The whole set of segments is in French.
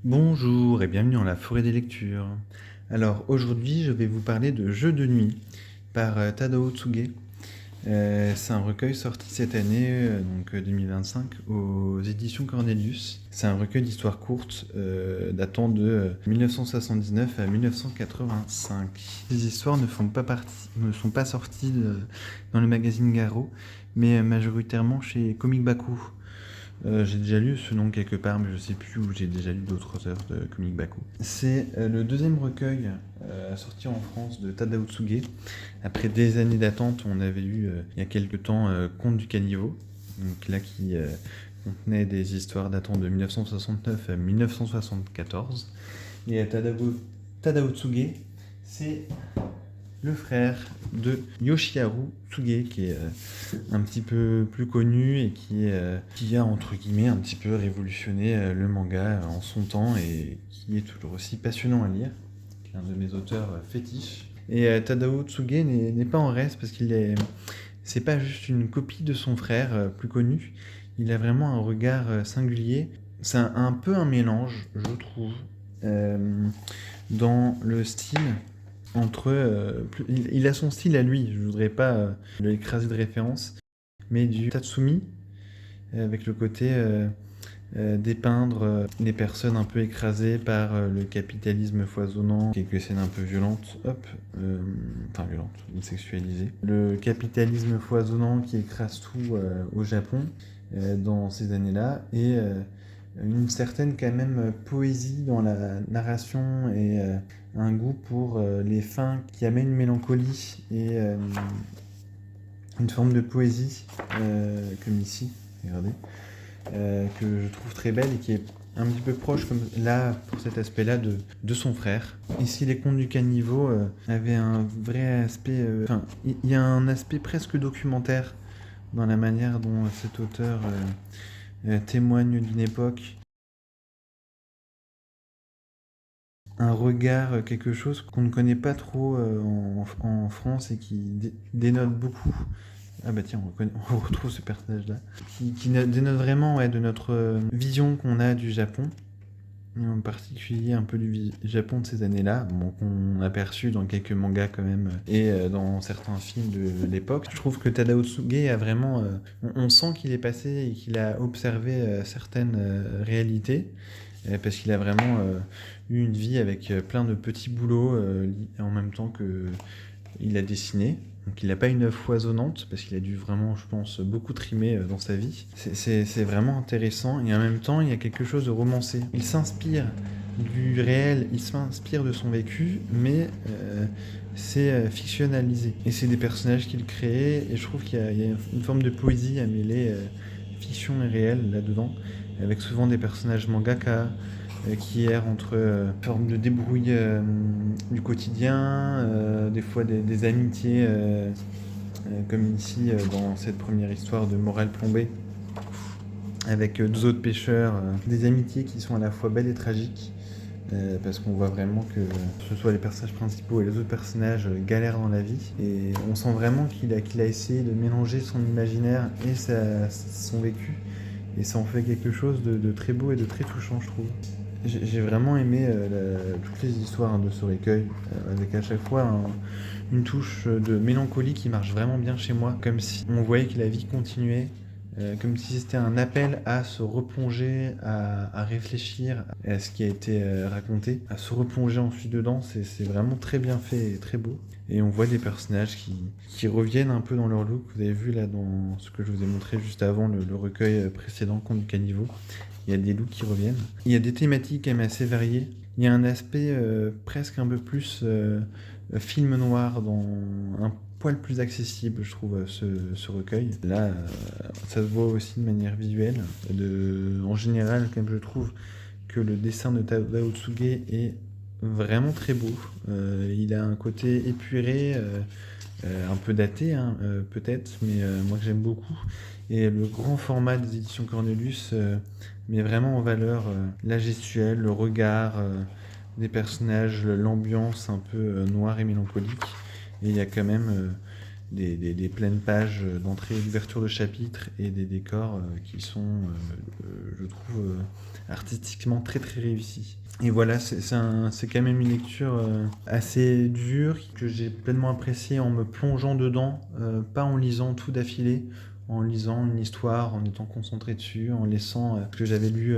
Bonjour et bienvenue dans la forêt des lectures. Alors aujourd'hui je vais vous parler de Jeux de nuit par Tadao Tsuge. C'est un recueil sorti cette année, 2025, aux éditions Cornelius. C'est un recueil d'histoires courtes datant de 1979 à 1985. Ces histoires ne sont pas sorties dans le magazine Garo, mais majoritairement chez Comic Baku. J'ai déjà lu ce nom quelque part, mais je sais plus où j'ai déjà lu d'autres œuvres de Comic Baku. C'est le deuxième recueil sorti en France de Tadao Tsuge. Après des années d'attente, on avait eu il y a quelques temps Conte du Caniveau, donc là qui contenait des histoires datant de 1969 à 1974. Et Tadao Tsuge, c'est le frère de Yoshiharu Tsuge, qui est un petit peu plus connu et qui a, entre guillemets, un petit peu révolutionné le manga en son temps et qui est toujours aussi passionnant à lire, qui est un de mes auteurs fétiches. Et Tadao Tsuge n'est pas en reste parce c'est pas juste une copie de son frère plus connu, il a vraiment un regard singulier. C'est un peu un mélange, je trouve, euh, dans le style entre il a son style à lui, je voudrais pas l'écraser de référence, mais du Tatsumi avec le côté dépeindre les personnes un peu écrasées par le capitalisme foisonnant, quelques scènes un peu violentes, enfin violentes, sexualisées. Le capitalisme foisonnant qui écrase tout au Japon dans ces années-là et une certaine quand même poésie dans la narration et un goût pour les fins qui amènent une mélancolie et une forme de poésie comme ici, regardez, que je trouve très belle et qui est un petit peu proche comme là pour cet aspect-là de son frère. Ici les contes du caniveau avaient un vrai aspect, il y a un aspect presque documentaire dans la manière dont cet auteur témoigne d'une époque, un regard, quelque chose qu'on ne connaît pas trop en France et qui dénote beaucoup. Ah bah tiens, on retrouve ce personnage-là. Qui dénote vraiment ouais, de notre vision qu'on a du Japon, et en particulier un peu du Japon de ces années-là, bon, qu'on a perçu dans quelques mangas quand même, et dans certains films de l'époque. Je trouve que Tadao Tsuge a vraiment... on sent qu'il est passé et qu'il a observé certaines réalités, parce qu'il a vraiment eu une vie avec plein de petits boulots en même temps que il a dessiné. Donc il n'a pas une œuvre foisonnante, parce qu'il a dû vraiment, je pense, beaucoup trimer dans sa vie. C'est vraiment intéressant, et en même temps, il y a quelque chose de romancé. Il s'inspire du réel, il s'inspire de son vécu, mais c'est fictionnalisé. Et c'est des personnages qu'il crée, et je trouve qu'il y a une forme de poésie à mêler fiction et réel là-dedans, avec souvent des personnages mangaka, qui errent entre formes de débrouille du quotidien, des fois des amitiés, comme ici dans cette première histoire de Morale plombée, avec deux autres pêcheurs, des amitiés qui sont à la fois belles et tragiques, parce qu'on voit vraiment que ce soit les personnages principaux et les autres personnages galèrent dans la vie, et on sent vraiment qu'il a essayé de mélanger son imaginaire et son vécu, et ça en fait quelque chose de très beau et de très touchant, je trouve. J'ai vraiment aimé toutes les histoires de ce recueil, avec à chaque fois une touche de mélancolie qui marche vraiment bien chez moi, comme si on voyait que la vie continuait, comme si c'était un appel à se replonger, à réfléchir à ce qui a été raconté, à se replonger ensuite dedans. C'est vraiment très bien fait et très beau. Et on voit des personnages qui reviennent un peu dans leur look. Vous avez vu là dans ce que je vous ai montré juste avant, le recueil précédent, Conte du Caniveau. Il y a des looks qui reviennent. Il y a des thématiques quand même assez variées. Il y a un aspect presque un peu plus film noir, dans un poil plus accessible, je trouve, ce recueil. Là, ça se voit aussi de manière visuelle. En général, quand même, je trouve que le dessin de Tadao Tsuge est vraiment très beau. Il a un côté épuré, un peu daté, hein, peut-être, mais moi que j'aime beaucoup. Et le grand format des éditions Cornelius met vraiment en valeur la gestuelle, le regard des personnages, l'ambiance un peu noire et mélancolique. Et il y a quand même des pleines pages d'entrée et d'ouverture de chapitres et des décors qui sont, je trouve, artistiquement très très réussis. Et voilà, c'est quand même une lecture assez dure que j'ai pleinement appréciée en me plongeant dedans, pas en lisant tout d'affilée, en lisant une histoire, en étant concentré dessus, en laissant ce que j'avais lu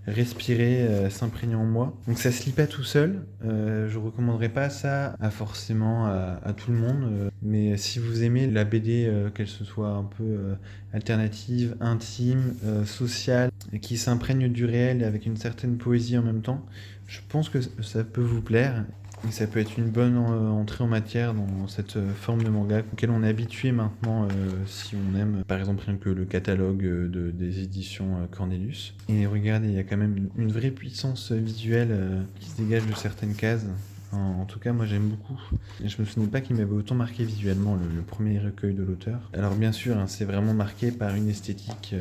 respirer, s'imprégner en moi. Donc ça se lit pas tout seul. Je recommanderais pas ça à tout le monde. Mais si vous aimez la BD, qu'elle se soit un peu alternative, intime, sociale, et qui s'imprègne du réel avec une certaine poésie en même temps, je pense que ça peut vous plaire. Et ça peut être une bonne entrée en matière dans cette forme de manga auquel on est habitué maintenant si on aime par exemple rien que le catalogue des éditions Cornelius. Et regardez, il y a quand même une vraie puissance visuelle qui se dégage de certaines cases. En tout cas, moi j'aime beaucoup. Et je me souvenais pas qu'il m'avait autant marqué visuellement le premier recueil de l'auteur. Alors bien sûr, hein, c'est vraiment marqué par une esthétique,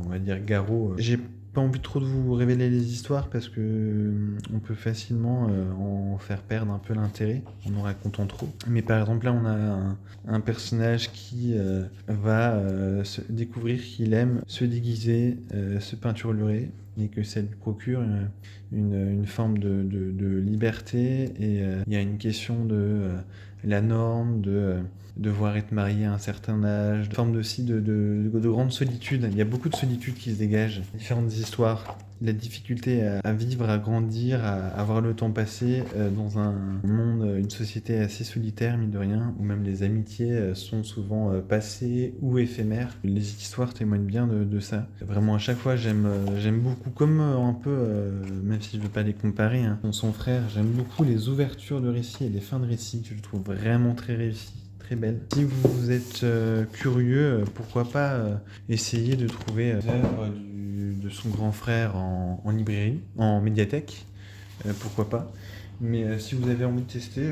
on va dire Garo. J'ai pas envie trop de vous révéler les histoires parce que on peut facilement en faire perdre un peu l'intérêt en racontant trop. Mais par exemple là, on a un personnage qui va se découvrir qu'il aime se déguiser, se peinturer et que ça lui procure une forme de liberté. Et il y a une question de la norme, de devoir être marié à un certain âge, une forme aussi de grande solitude. Il y a beaucoup de solitude qui se dégage. Différentes histoires. La difficulté à vivre, à grandir, à voir le temps passer dans un monde, une société assez solitaire, mine de rien, où même les amitiés sont souvent passées ou éphémères. Les histoires témoignent bien de ça. Vraiment, à chaque fois, j'aime beaucoup, comme un peu, même si je ne veux pas les comparer, hein, son frère, j'aime beaucoup les ouvertures de récits et les fins de récits que je trouve vraiment très réussies. Très belle. Si vous êtes curieux, pourquoi pas essayer de trouver des œuvres de son grand frère en librairie, en médiathèque, pourquoi pas. Mais si vous avez envie de tester,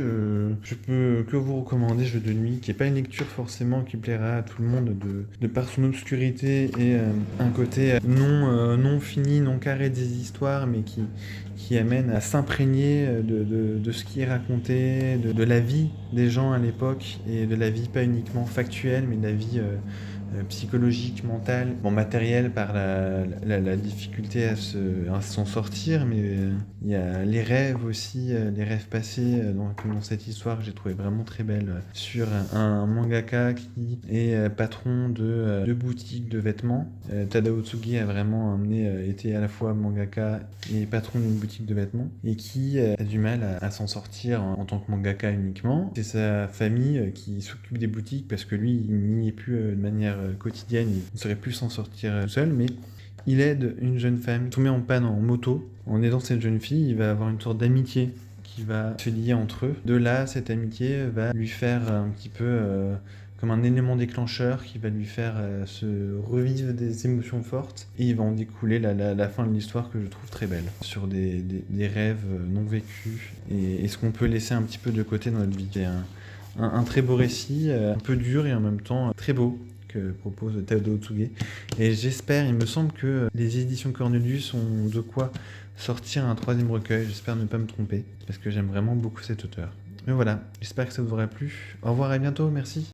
je peux que vous recommander Jeu de nuit, qui n'est pas une lecture forcément qui plaira à tout le monde de par son obscurité et un côté non fini, non carré des histoires, mais qui amène à s'imprégner de ce qui est raconté, de la vie des gens à l'époque, et de la vie pas uniquement factuelle, mais de la vie psychologique, mentale, matérielle par la difficulté à s'en sortir, mais il y a les rêves aussi, les rêves passés dans cette histoire que j'ai trouvé vraiment très belle, sur un mangaka qui est patron de boutique de vêtements. Tadao Tsugi a vraiment été à la fois mangaka et patron d'une boutique de vêtements, et qui a du mal à s'en sortir en tant que mangaka uniquement. C'est sa famille qui s'occupe des boutiques parce que lui, il n'y est plus de manière quotidienne, il ne saurait plus s'en sortir tout seul, mais il aide une jeune femme tombée en panne en moto. En aidant cette jeune fille, il va avoir une sorte d'amitié qui va se lier entre eux. De là, cette amitié va lui faire un petit peu comme un élément déclencheur qui va lui faire se revivre des émotions fortes, et il va en découler la fin de l'histoire que je trouve très belle, sur des rêves non vécus et ce qu'on peut laisser un petit peu de côté dans notre vie. C'est un très beau récit, un peu dur et en même temps très beau, que propose Tadao Tsugi. Et j'espère, il me semble que les éditions Cornelius ont de quoi sortir un 3e recueil. J'espère ne pas me tromper, parce que j'aime vraiment beaucoup cet auteur. Mais voilà, j'espère que ça vous aura plu. Au revoir, à bientôt, merci.